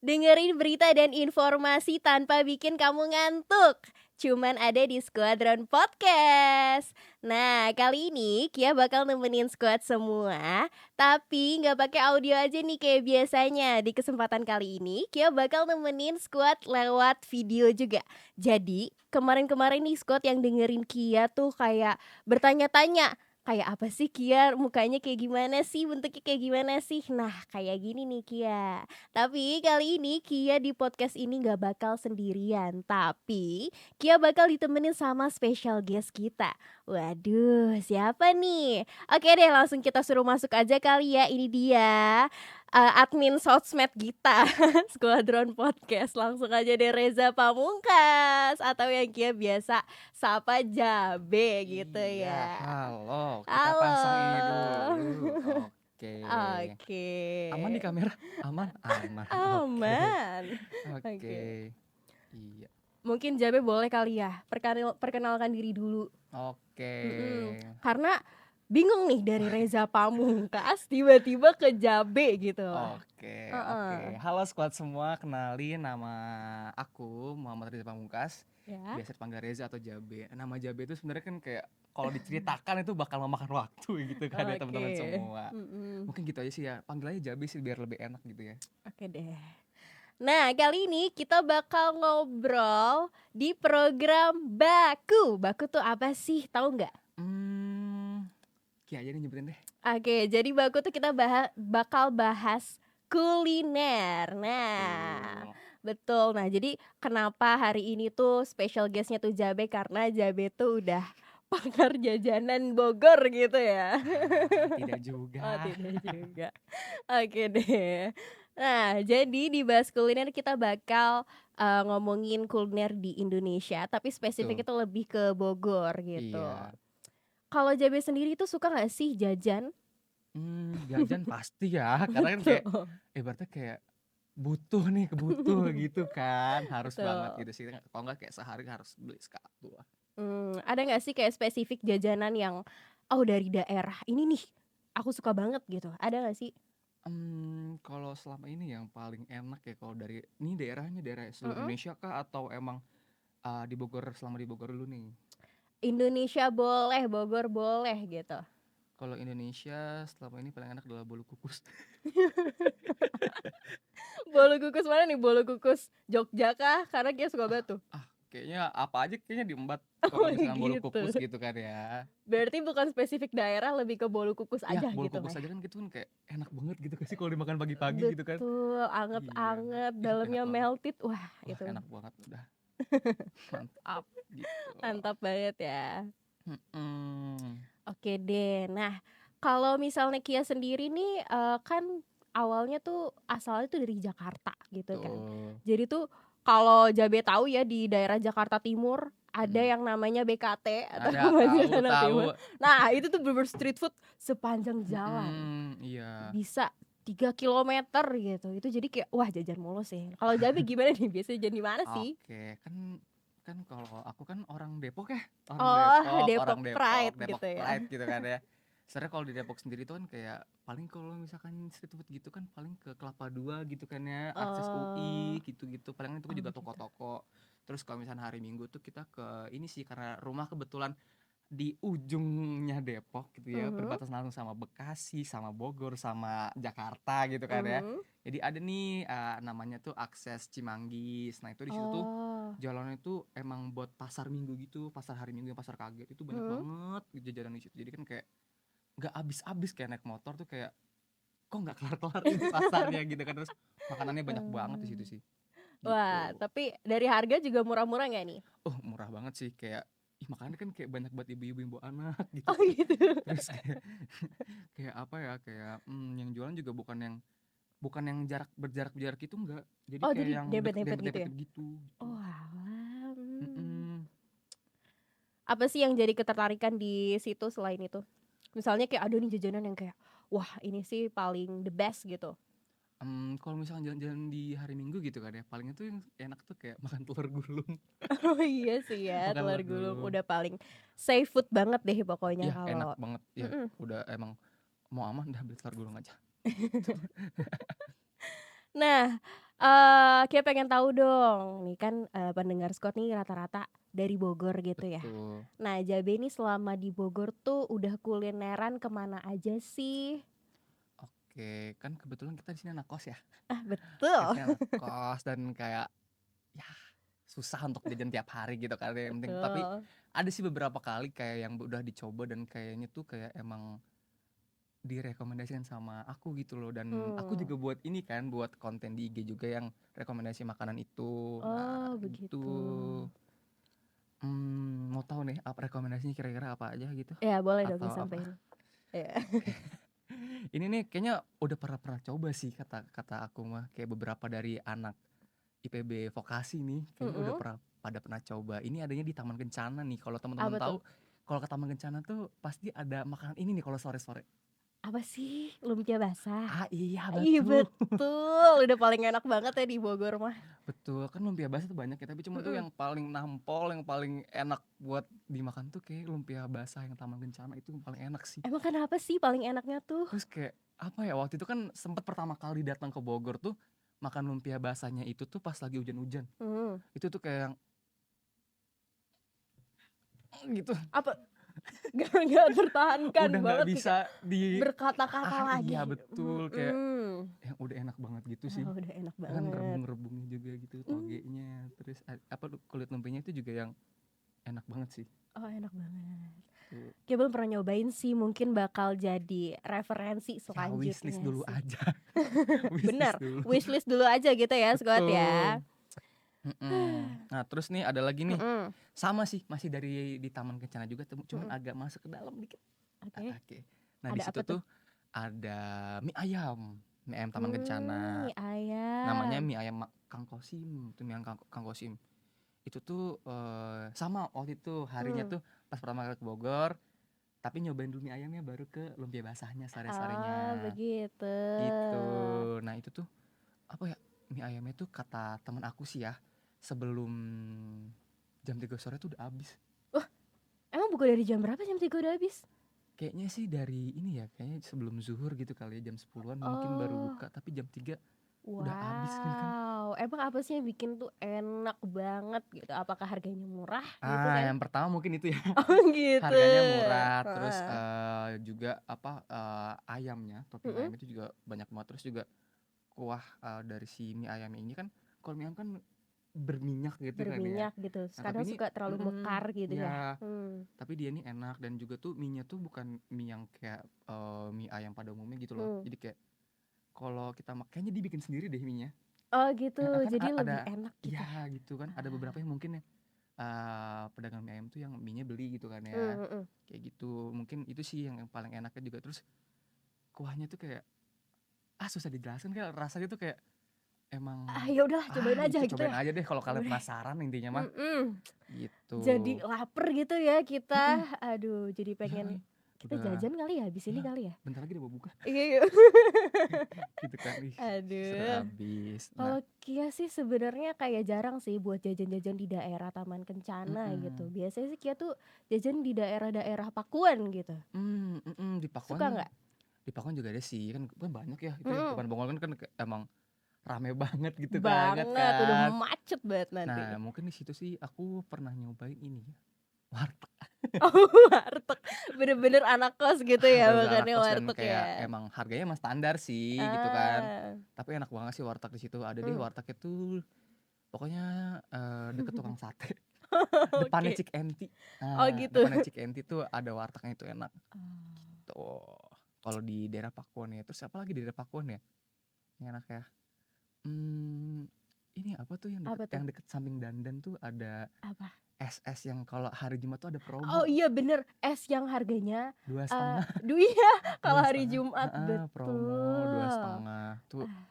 Dengerin berita dan informasi tanpa bikin kamu ngantuk. Cuman ada di Squadron Podcast. Nah, kali ini Kia bakal nemenin squad semua, tapi nggak pakai audio aja nih kayak biasanya. Di kesempatan kali ini, Kia bakal nemenin squad lewat video juga. Jadi, kemarin-kemarin nih squad yang dengerin Kia tuh kayak bertanya-tanya, kayak apa sih Kia, mukanya kayak gimana sih, bentuknya kayak gimana sih. Nah, kayak gini nih Kia. Tapi kali ini Kia di podcast ini gak bakal sendirian. Tapi Kia bakal ditemenin sama special guest kita. Waduh, siapa nih? Oke deh, langsung kita suruh masuk aja kali ya. Ini dia admin sosmed kita Squadron Podcast. Langsung aja deh, Reza Pamungkas, atau yang Kia biasa sapa Jabe gitu Iya, ya. halo. Kita Halo. pasang ini dulu. Oke. Oke. Aman di kamera? Aman? Aman. Oke. Aman. Oke. Oke. Iya. Mungkin Jabe boleh kali ya perkenalkan diri dulu. Oke. Karena bingung nih, dari Reza Pamungkas tiba-tiba ke Jabe gitu lah. Oke. Halo squad semua, kenalin nama aku Muhammad Reza Pamungkas. Ya. Biasa dipanggil Reza atau Jabe. Nama Jabe itu sebenarnya kan kayak kalau diceritakan itu bakal memakan waktu gitu kan ya teman-teman semua. Mungkin gitu aja sih ya. Panggil aja Jabe sih biar lebih enak gitu ya. Oke deh. Nah, kali ini kita bakal ngobrol di program Baku. Baku tuh apa sih? Tahu nggak? Ki aja nih nyebutin deh. Oke, jadi Baku tuh kita bakal bahas kuliner. Nah, betul. Nah, jadi kenapa hari ini tuh special guestnya tuh Jabe, karena Jabe tuh udah pakar jajanan Bogor gitu ya. Tidak juga. Oh, tidak juga. Oke deh. Nah, jadi di bahas kuliner kita bakal ngomongin kuliner di Indonesia, tapi spesifik itu lebih ke Bogor gitu. Iya. Kalau Jabe sendiri tuh suka gak sih jajan? Jajan pasti ya, karena kan kayak ibaratnya kayak butuh gitu kan, harus Betul. banget gitu sih. Kalau nggak kayak sehari harus beli sekatu lah. Ada gak sih kayak spesifik jajanan yang dari daerah ini nih aku suka banget gitu? Ada gak sih? Kalau selama ini yang paling enak ya kalau dari ini daerahnya daerah seluruh Indonesia kah atau emang di Bogor, selama di Bogor dulu nih? Indonesia boleh, Bogor boleh gitu. Kalau Indonesia selama ini paling enak adalah bolu kukus. Bolu kukus mana nih? Bolu kukus Jogja kah? Karena dia suka banget tuh. Kayaknya apa aja kayaknya diembat Oh kalau misalnya bolu gitu. kukus gitu kan ya. Berarti bukan spesifik daerah, lebih ke bolu kukus Ya, aja bolu gitu kukus ya. aja kan gitu kan kayak enak banget gitu kan sih kalau dimakan pagi-pagi gitu kan. Betul, anget-anget, Iya, dalamnya enak banget. melted. Wah, Wah, itu enak banget udah. Mantap gitu. mantap banget ya. Mm-mm. Oke deh. Nah, kalau misalnya Kia sendiri nih kan awalnya tuh asalnya tuh dari Jakarta gitu kan. Tuh. Jadi tuh kalau Jabe tahu ya, di daerah Jakarta Timur ada yang namanya BKT atau Ada, Banjarnegara tahu. Timur. Nah, itu tuh bener street food sepanjang jalan. Iya. Bisa 3 kilometer gitu. Itu jadi kayak wah, jajan mulu sih. Kalau Jabe gimana nih? Biasanya jajan di mana sih? Oke, kan kalau aku kan orang Depok ya. Oh, Orang Depok Depok, Pride Depok gitu ya. Pride gitu kan ya. Sebenarnya kalau di Depok sendiri tuh kan kayak paling kalau misalkan street food gitu kan paling ke Kelapa Dua gitu kan ya, akses UI gitu-gitu. Paling itu juga toko-toko. Terus kalau misalnya hari Minggu tuh kita ke ini sih, karena rumah kebetulan di ujungnya Depok gitu ya, perbatasan langsung sama Bekasi, sama Bogor, sama Jakarta gitu kan ya. Jadi ada nih namanya tuh akses Cimanggis. Nah, itu di situ tuh jalannya tuh emang buat pasar Minggu gitu, pasar hari Minggu, pasar kaget itu banyak banget jajanan di situ. Jadi kan kayak nggak habis-habis, kayak naik motor tuh kayak kok nggak kelar-kelar ini pasarnya gitu kan. Terus makanannya banyak banget di situ sih. Gitu. Wah, tapi dari harga juga murah-murah nggak nih? Oh, murah banget sih, kayak makannya kan kayak banyak buat ibu-ibu yang bawa anak gitu. Oh gitu. Terus kayak apa ya, kayak yang jualan juga bukan yang berjarak gitu, enggak. Jadi Oh, kayak jadi yang dempet-dempet gitu ya? dempet-dempet gitu. Oh alah. Mm-mm. Apa sih yang jadi ketertarikan di situ selain itu? Misalnya kayak ada nih jajanan yang kayak wah, ini sih paling the best gitu. Kalau misalnya jalan-jalan di hari Minggu gitu kan ya, paling itu yang enak tuh kayak makan telur gulung. Oh iya sih ya, Makan telur telur gulung gulung. udah paling safe food banget deh pokoknya Ya, enak kalau. banget. Ya, udah emang mau aman dah beli telur gulung aja. Nah, Kia pengen tahu dong, nih kan, pendengar Scott nih rata-rata dari Bogor gitu ya. Betul. Nah, Jabe nih selama di Bogor tuh udah kulineran kemana aja sih? Oke, kan kebetulan kita di sini anak kos ya. Ah, Kita di betul. sini anak kos dan kayak ya susah untuk jajan tiap hari gitu kan. Yang penting tapi Betul. ada sih beberapa kali kayak yang udah dicoba dan kayaknya tuh kayak emang direkomendasikan sama aku gitu loh, dan aku Hmm. juga buat ini kan, buat konten di IG juga yang rekomendasi makanan itu. Nah, Oh, gitu. begitu. Mau tahu nih apa rekomendasinya kira-kira apa aja gitu? Ya, boleh dong Atau apa? disampaikan. Ya. Oke. Ini nih kayaknya udah pernah coba sih kata kata aku mah, kayak beberapa dari anak IPB vokasi nih kayaknya udah Mhm. pernah coba. Ini adanya di Taman Kencana nih. Kalau teman-teman Apa tuh? tahu, kalau ke Taman Kencana tuh pasti ada makanan ini nih kalau sore-sore. Apa sih? Lumpia basah? Ah iya Ih, betul. betul, udah paling enak banget ya di Bogor mah. Betul, kan lumpia basah tuh banyak ya, tapi cuma tuh Mhm. yang paling nampol, yang paling enak buat dimakan tuh kayak lumpia basah yang Taman Kencana itu yang paling enak sih. Emang kenapa sih paling enaknya tuh? Terus kayak apa ya, waktu itu kan sempat pertama kali datang ke Bogor tuh makan lumpia basahnya itu tuh pas lagi hujan-hujan. Hmm. Itu tuh kayak yang gitu. Apa? Gak tertahankan Udah nggak banget kayak bisa di berkata-kata iya lagi. betul, kayak Mhm. yang udah enak banget gitu sih. Oh, udah enak Kan banget. rebung-rebungnya juga gitu, Mmm. togenya, terus apa kulit lumpianya itu juga yang enak banget sih. Oh, enak banget. Tuh. Kayak belum pernah nyobain sih, mungkin bakal jadi referensi Ya wishlist selanjutnya dulu sih. aja. Wishlist Bener, dulu. wishlist dulu aja gitu ya, Scott ya. Betul. Nah terus nih ada lagi nih, Mhm. sama sih masih dari di Taman Kencana juga, cuman Mhm. agak masuk ke dalam dikit. Oke. Oke. Nah di Ada situ apa tuh? tuh ada mie ayam Taman Kencana. Mie Namanya ayam. mie ayam Kang Kosim, itu mie ayam Kang Kosim. Itu tuh sama waktu itu harinya Mmm. tuh pas pertama kali ke Bogor, tapi nyobain dulu mie ayamnya baru ke lumpia basahnya Oh, sore-sorenya. begitu. Gitu. Nah itu tuh apa ya, mie ayamnya tuh kata temen aku sih ya, sebelum jam 3 sore tuh udah habis. Wah, emang buka dari jam berapa jam 3 udah habis? Kayaknya sih dari ini ya, kayaknya sebelum zuhur gitu kali ya, jam 10-an mungkin baru Oh, buka, tapi jam 3 udah habis kan. wow. Emang apa sih yang bikin tuh enak banget gitu? Apakah harganya murah gitu kan? Yang pertama mungkin itu ya. Oh, gitu. Harganya murah, terus Heeh. juga apa, ayamnya, topping Mhm. ayamnya itu juga banyak banget, terus juga kuah, dari si mie ayamnya ini kan, kalau mie ayam kan berminyak gitu kan ya. Berminyak gitu, Nah kadang tapi ini suka terlalu mekar gitu ya? ya, Mmm. tapi dia ini enak dan juga tuh mie-nya tuh bukan mie yang kayak, mie ayam pada umumnya gitu loh. Mmm. Jadi kayak kalau kita kayaknya dibikin sendiri deh mie-nya. Oh, gitu, Kan jadi lebih ada enak gitu? ya gitu kan, ada beberapa yang mungkin ya, pedagang mie ayam tuh yang mie-nya beli gitu kan ya, Mmm, mhm. kayak gitu. Mungkin itu sih yang paling enaknya juga, terus kuahnya tuh kayak, susah dijelasin, kayak rasanya tuh kayak emang, Ya udahlah cobain aja gitu gitu cobain ya? aja deh kalau Ya kalian udah. penasaran intinya mah, Mhm. Jadi gitu. laper gitu ya Mhm, kita. Aduh, jadi iya pengen nih, kita udah jajan kali ya habis ini iya, kali ya? bentar lagi udah mau buka, Iya, yuk. gitu kan, ih, seru Aduh. abis. Nah Kalau Kia sih sebenarnya kayak jarang sih buat jajan-jajan di daerah Taman Kencana gitu. mhm, Biasanya sih Kia tuh jajan di daerah-daerah Pakuan gitu. Suka nggak? di Pakuan juga ada sih, kan kan banyak ya itu ya, Mhm. Pakuan Bogor kan emang rame banget gitu banget Banget, udah kan. macet banget nanti. Nah mungkin di situ sih aku pernah nyobain ini ya, warteg. Oh, warteg. Bener-bener anak kos gitu ya Bener-bener anak makannya kos dan warteg kayak ya? emang harganya emang standar sih gitu kan, Ah. tapi enak banget sih warteg di situ. Ada deh Mmm. wartegnya tuh pokoknya, deket tukang sate, depannya Oke. Cik Enti. Oh, Nah gitu. depannya Cik Enti tuh ada wartegnya itu enak Oh. tuh, kalau di daerah Pakuan ya. Terus apa lagi di daerah Pakuan ya yang enak ya, ini apa tuh Apa tuh? yang deket samping Dandan tuh ada Apa? es yang kalau hari Jumat tuh ada Oh, promo iya bener, es yang harganya, dua setengah iya kalau dua hari setengah Jumat, promo dua betul. setengah tuh Ah,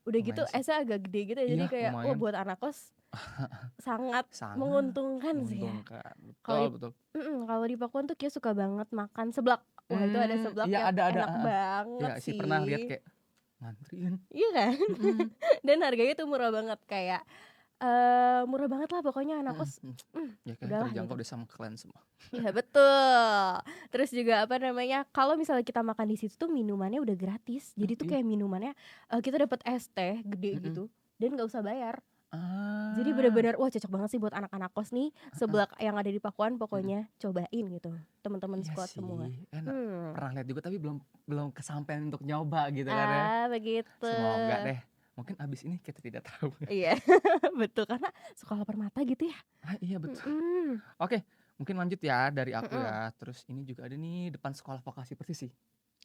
udah gitu lumayan sih. esnya agak gede gitu ya, jadi Iya kayak, wah lumayan, buat anak kos sangat sangat menguntungkan sih ya. menguntungkan, Kalau betul di betul. kalau di Pakuan tuh kayak suka banget makan seblak. Wah, itu ada seblak Iya yang ada, enak iya banget sih pernah lihat sih. kayak ngantriin, Iya kan? mhm, Dan harganya tuh murah banget kayak, Murah banget lah pokoknya anak Mhm kos, mhm. Ya kayaknya udahlah terjangkau gitu. deh sama kalian semua. Iya betul. Terus juga apa namanya, kalau misalnya kita makan di situ tuh minumannya udah gratis. Oh Jadi tuh iya? kayak minumannya, kita dapat es teh gede Mhm. gitu dan nggak usah bayar. Jadi Ah, bener-bener wah cocok banget sih buat anak-anak kos nih heeh, seblak yang ada di Pakuan mhm. pokoknya cobain gitu, teman-teman Iya squad semua. sih, kan Hmm. pernah lihat juga tapi belum belum kesampaian untuk nyoba gitu kan ya. Begitu. Semoga deh, mungkin abis ini kita tidak tahu. Iya, betul karena sekolah permata gitu ya. Ah, iya betul. Mhm, Oke, mungkin lanjut ya dari aku mhm. ya. Terus ini juga ada nih depan sekolah vokasi Persis sih.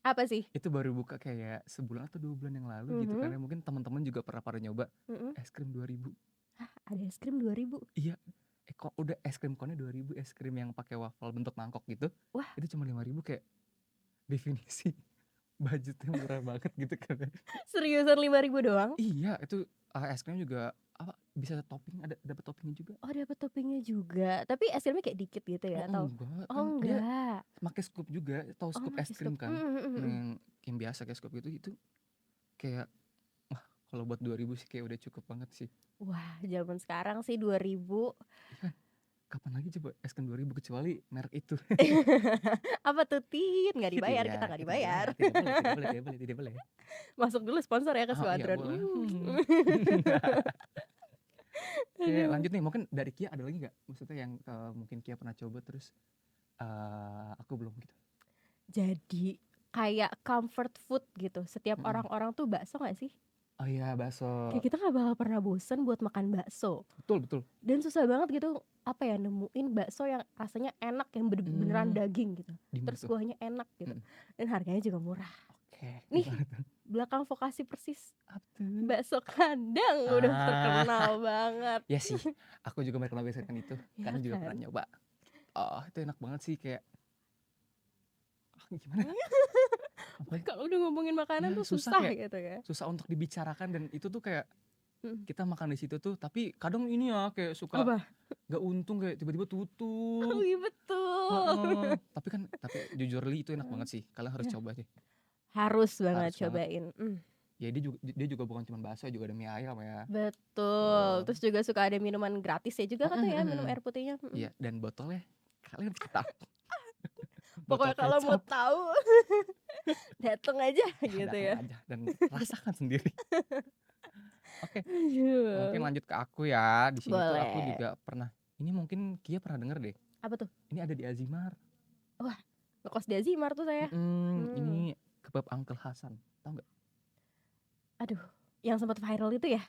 Apa sih? Itu baru buka kayak sebulan atau 2 bulan yang lalu gitu kan Mhm, ya. Mungkin teman-teman juga pernah pada nyoba mhm. es krim 2.000. Ada es krim 2.000. Iya, kok udah es krim konnya 2.000, es krim yang pakai waffle bentuk mangkok gitu. Wah, Itu cuma 5.000 kayak definisi budgetnya murah banget gitu kan ya. seriusan 5.000 doang? Iya, itu es krim juga apa bisa topping, ada dapat toppingnya juga. Oh dapat toppingnya juga, tapi es krimnya kayak dikit gitu Oh ya atau enggak, oh kan dia enggak? pakai scoop juga, tahu Oh scoop es pakai krim scoop, kan? mhm mhm mhm. Yang biasa kayak scoop itu kayak wah kalau buat 2.000 sih kayak udah cukup banget sih. Wah zaman sekarang sih 2.000. Iya kan? Kapan lagi coba es krim 2.000 kecuali merek itu. Apa tuh, Tit? Nggak dibayar, Iya, kita nggak kita nggak dibayar. bayar, tidak boleh tidak boleh tidak boleh tidak boleh. Masuk dulu sponsor ya ke Oh iya Squadron, boleh. Oke Aduh. lanjut nih, mungkin dari Kia ada lagi nggak? Maksudnya yang mungkin Kia pernah coba terus aku belum gitu. Jadi kayak comfort food gitu, setiap Mhm. orang-orang tuh bakso nggak sih? Oh iya bakso, Kayak kita nggak bakal pernah bosen buat makan bakso. betul betul. Dan susah banget gitu, apa ya, nemuin bakso yang rasanya enak, yang beneran Mmm, daging gitu. di mana Terus tuh? kuahnya enak gitu. Mhm. Dan harganya juga murah. Oke, di Nih, mana tuh? belakang vokasi Persis, Apa tuh? bakso kandang udah Ah, terkenal banget. ya sih, aku juga pernah kan itu, Ya karena juga pernah kan? nyoba. Oh, itu enak banget sih kayak gimana ya, apalagi Kalau udah ngomongin makanan ya tuh susah susah kayak gitu ya. susah untuk dibicarakan dan itu tuh kayak Mhm. kita makan di situ tuh tapi kadang ini ya kayak suka Apa? nggak untung kayak tiba-tiba Oh tutup. iya betul. Heeh, tapi jujur li itu enak banget sih, kalian harus Ya, coba sih, harus banget harus banget. cobain. Ya dia juga bukan cuma bakso, juga ada mie ayam ya. Betul. Tuh. Terus juga suka ada minuman gratis ya juga kan tuh ya, minum air putihnya. Iya, dan botolnya kalian pasti tahu, botol Pokoknya kalau mau kecap. tahu dateng aja Ya gitu datang ya. aja dan rasakan sendiri. Oke, mungkin Aduh. lanjut ke aku ya. Di sini tuh aku Boleh. juga pernah, ini mungkin Kia pernah denger deh. Apa tuh? Ini ada di Azimar. Wah, ngekos di Azimar tuh saya. Ini kebab Uncle Hasan. Tahu nggak? Aduh, yang sempat viral itu ya?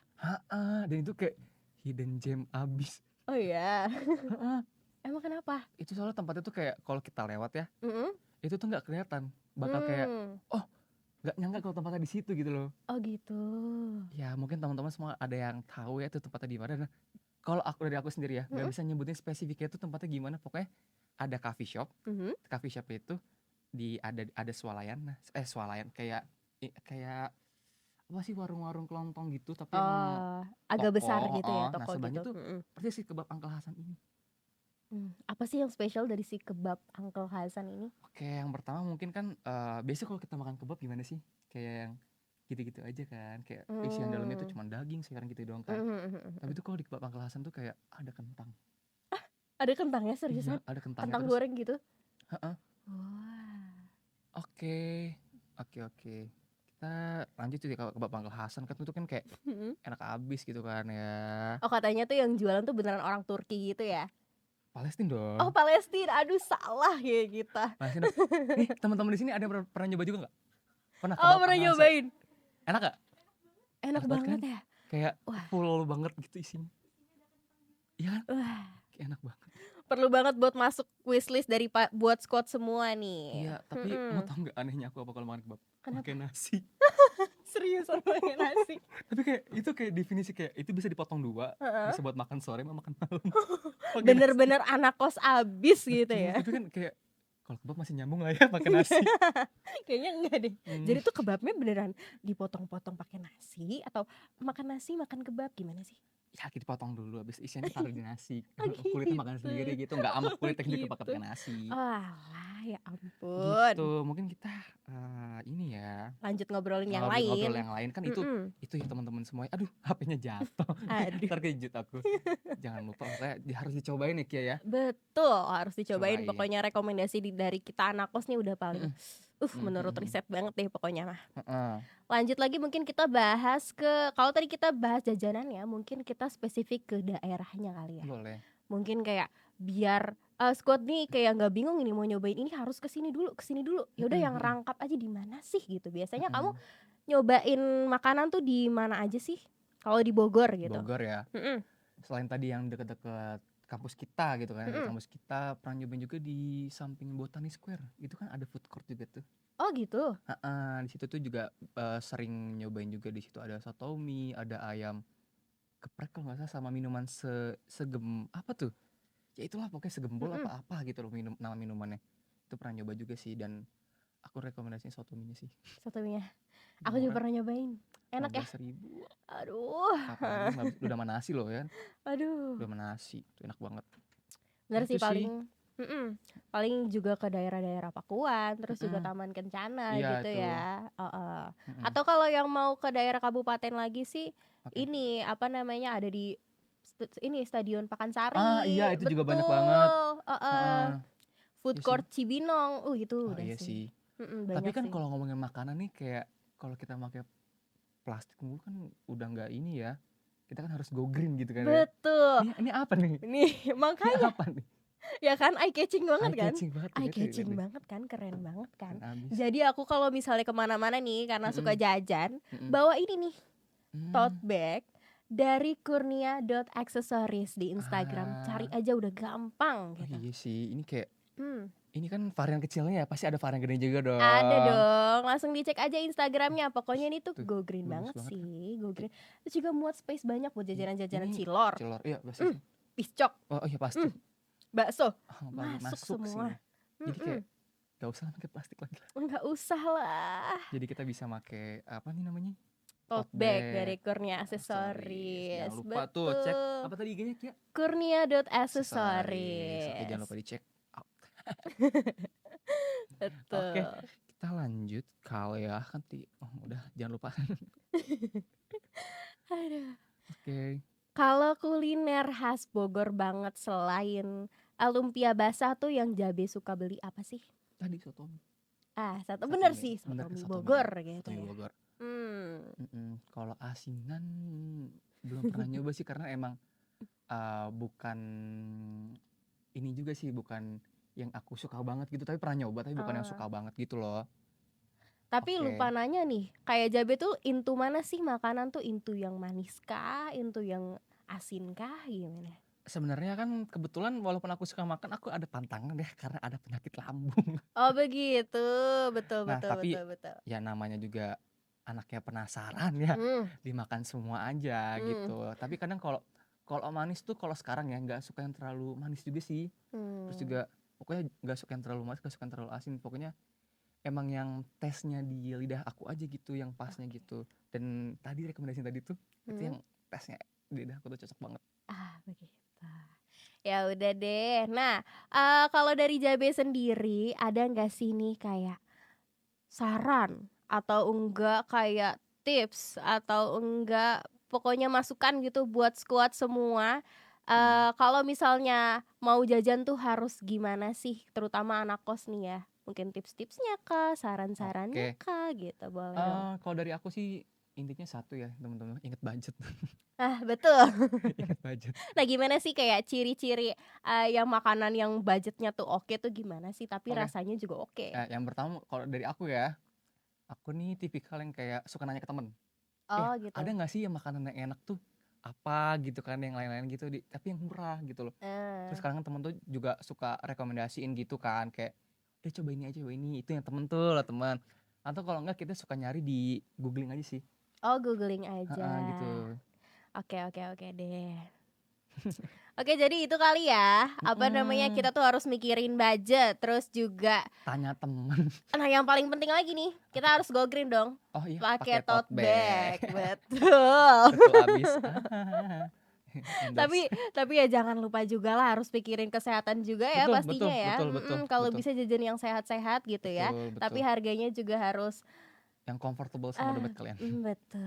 Dan itu kayak hidden gem abis. Oh iya. Heeh, Emang kenapa? itu soalnya tempatnya tuh kayak kalau kita lewat ya, Mhm. itu tuh nggak kelihatan. Bakal kayak, Mmm. oh nggak nyangka kalau tempatnya di situ gitu loh. Oh gitu. Ya mungkin teman-teman semua ada yang tahu ya itu tempatnya di mana. Nah, kalau dari aku sendiri ya, nggak Mhm. bisa nyebutin spesifiknya itu tempatnya gimana. Pokoknya ada coffee shop. Mhm. Coffee shop itu ada swalayan. Nah, swalayan kayak kayak apa sih warung-warung kelontong gitu tapi emang Oh, agak besar toko. gitu ya, Nah toko sebelahnya gitu? tuh persis sih kebab Uncle Hasan ini. Apa sih yang spesial dari si kebab Uncle Hasan ini? Oke, yang pertama mungkin kan biasa kalau kita makan kebab gimana sih? Kayak yang gitu-gitu aja kan, kayak isian dalamnya tuh Mmm. cuma daging sekarang gitu doang kan. Mhm mhm Tapi mhm. tuh kalau di kebab Uncle Hasan tuh kayak ada kentang. Ada kentangnya Iya, seriusan? ada kentangnya Kentang terus. goreng gitu? Heeh. Wah. Oke, oke. Kita lanjut tuh ya kalau kebab Uncle Hasan kan itu kan kayak Mhm. enak abis gitu kan ya. Oh katanya tuh yang jualan tuh beneran orang Turki gitu ya? Palestina Oh dong. Palestina, aduh salah ya kita. Palestina. Nih teman-teman di sini ada yang pernah nyoba juga nggak? Pernah Oh kebab pernah Uncle Hasan? nyobain? Enak gak? Enak Enak banget kan? banget ya? Kayak Wah full banget gitu isinya. Iya kan? wah. Kayak enak banget. Perlu banget buat masuk wishlist dari buat squad semua nih. Iya, tapi mau tau nggak anehnya aku apa kalau makan kebab? Kenapa? Pakai nasi. Seriusan pakai nasi? Tapi kayak itu kayak definisi kayak itu bisa dipotong dua, Heeh. bisa buat makan sore sama makan malam. Pakai nasi. Bener-bener anak kos abis gitu Betul, ya? tapi kan kayak kalau kebab masih nyambung lah ya pakai nasi. Kayaknya enggak deh. Hmm, Jadi tuh kebabnya beneran dipotong-potong pakai nasi atau makan nasi makan kebab gimana sih? ya kita potong dulu, habis isiannya taruh di nasi. Oh Kulitnya makan gitu. sendiri gitu, nggak Oh sama kulitnya juga gitu. pakai nasi. Oalah, ya ampun. Gitu, mungkin kita ini ya Lanjut ngobrolin yang ngobrol lain. yang lain kan itu ya teman-teman semuanya. Aduh, HP-nya jatuh. Aduh. Terkejut aku. Jangan lupa pokoknya harus dicobain ya Kia ya. Betul, harus dicobain. Cobain. Pokoknya rekomendasi dari kita anak kos nih udah paling menurut riset banget deh pokoknya mah. Lanjut lagi mungkin kita bahas ke, kalau tadi kita bahas jajanan ya, mungkin kita spesifik ke daerahnya kali ya. Boleh. Mungkin kayak biar squad nih kayak nggak bingung ini mau nyobain ini harus kesini dulu. Ya udah yang rangkap aja di mana sih gitu. Biasanya kamu nyobain makanan tuh di mana aja sih? Kalau di Bogor gitu. Bogor ya. Selain tadi yang deket-deket kampus kita gitu kan, di kampus kita pernah nyobain juga di samping Botani Square. Itu kan ada food court juga tuh. Oh gitu. Di situ tuh juga sering nyobain juga. Di situ ada soto mie, ada ayam geprek kalau nggak salah, sama minuman segem apa tuh? Ya itulah pokoknya segembol apa gitu loh nama minumannya. Itu pernah nyoba juga sih, dan aku rekomendasinya soto mie sih. Soto mie. Aku juga pernah nyobain. Enak ya? 15.000. Aduh. Apalagi udah sama nasi loh ya. Aduh. Udah sama nasi, itu enak banget. Bener sih paling juga ke daerah-daerah Pakuan, terus juga Taman Kencana Iya, gitu tuh. ya. Atau kalau yang mau ke daerah kabupaten lagi sih, ini apa namanya ada di ini Stadion Pakansari. Iya itu juga banyak banget. Food court Cibinong, itu udah iya sih. Tapi kan kalau ngomongin makanan nih, kayak kalau kita pakai plastik mulu kan udah nggak ini ya. Kita kan harus go green gitu kan. Betul. Ini apa nih? Nih makanya. Ini apa nih? Ya kan, eye catching banget kan? Eye catching banget kan, keren banget kan. Abis. Jadi aku kalau misalnya kemana-mana nih karena suka jajan, bawa ini nih tote bag dari kurnia.accessories di Instagram. Cari aja udah gampang gitu. Iya sih, ini kayak ini kan varian kecilnya ya, pasti ada varian gede juga dong. Ada dong, langsung dicek aja Instagramnya. Pokoknya ini tuh go green banget sih, go green. Terus juga muat space banyak buat jajanan-jajanan cilor. Iya pasti. Piscok. Oh iya pasti. Bakso. Masuk semua. Jadi kayak gak usah pakai plastik lagi. Enggak usah lah. Jadi kita bisa pakai apa nih namanya? Tote bag dari Kurnia Accessories. Jangan lupa tuh cek apa tadi IG-nya Kia? Kurnia.accessories. Oke, jangan lupa dicek. Betul. Oke, kita lanjut kali ya kan udah jangan lupa. Aduh. Oke. Kalau kuliner khas Bogor banget selain lumpia basah tuh yang Jabe suka beli apa sih? Tadi soto mie. Satu bener sih, soto mie Bogor gitu ya. Bogor. Kalau asinan belum pernah nyoba sih, karena emang bukan ini juga sih, bukan yang aku suka banget gitu, tapi pernah nyoba tapi bukan yang suka banget gitu loh. Tapi lupa nanya nih, kayak Jabe tuh into mana sih makanan tuh? Into yang manis kah? Into yang asin kah? Gimana? Sebenarnya kan kebetulan walaupun aku suka makan, aku ada pantangan deh karena ada penyakit lambung. Oh begitu, betul. Tapi ya namanya juga anaknya penasaran ya, dimakan semua aja gitu. Tapi kadang kalau manis tuh kalau sekarang ya nggak suka yang terlalu manis juga sih. Terus juga pokoknya nggak suka yang terlalu manis, nggak suka yang terlalu asin. Pokoknya emang yang tesnya di lidah aku aja gitu, yang pasnya gitu. Dan tadi rekomendasi tadi tuh itu yang tesnya di lidah aku tuh cocok banget. Begitu. Ya udah deh. Nah, kalau dari Jabe sendiri ada nggak sih nih kayak saran atau enggak kayak tips atau enggak pokoknya masukan gitu buat squad semua? Kalau misalnya mau jajan tuh harus gimana sih, terutama anak kos nih ya? Mungkin tips-tipsnya kah, saran-sarannya kah gitu, boleh dong. Kalau dari aku sih intinya satu ya teman-teman, ingat budget. Betul. Ingat budget. Nah gimana sih kayak ciri-ciri yang makanan yang budgetnya tuh oke tuh gimana sih, tapi rasanya juga oke? Yang pertama kalau dari aku ya, aku nih tipikal yang kayak suka nanya ke temen. Gitu. Ada nggak sih yang makanan yang enak tuh apa gitu kan, yang lain-lain gitu tapi yang murah gitu loh. Terus sekarang temen tuh juga suka rekomendasiin gitu kan, kayak coba ini aja, coba ini, itu yang temen tuh lah teman. Atau kalau enggak kita suka nyari di googling aja sih. Googling aja gitu. Oke deh. Oke, jadi itu kali ya, apa namanya, kita tuh harus mikirin budget, terus juga tanya temen. Nah yang paling penting lagi nih, kita harus go green dong. Oh iya, pakai tote bag. Betul. Betul abis. endorse. Tapi ya jangan lupa juga lah harus pikirin kesehatan juga ya Betul betul pastinya ya. betul betul Kalau betul bisa jajan yang sehat-sehat gitu ya. betul Tapi betul. harganya juga harus Yang comfortable sama dompet kalian. betul.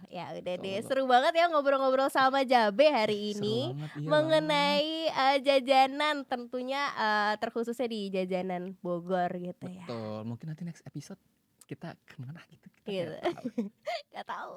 Ya udah Betul deh, betul. seru banget ya ngobrol-ngobrol sama Jabe hari Seru ini banget, iya banget. mengenai jajanan, tentunya terkhususnya di jajanan Bogor gitu ya. Betul. Mungkin nanti next episode kita kemana gitu, kita Gitu. nggak tahu. Gak tahu.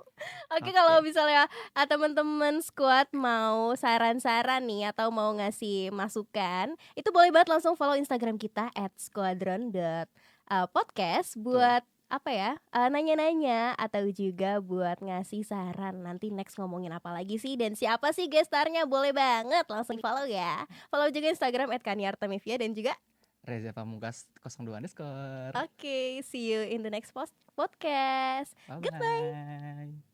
Oke, kalau Oke. misalnya teman-teman squad mau saran-saran nih atau mau ngasih masukan, itu boleh banget langsung follow Instagram kita @squadron.podcast Betul. buat apa ya, nanya-nanya atau juga buat ngasih saran nanti next ngomongin apa lagi sih dan siapa sih gestarnya, boleh banget langsung follow ya. Follow juga Instagram @kaniartamevia dan juga Reza Pamungkas 02_. oke, see you in the next podcast. Bye Goodbye. bye.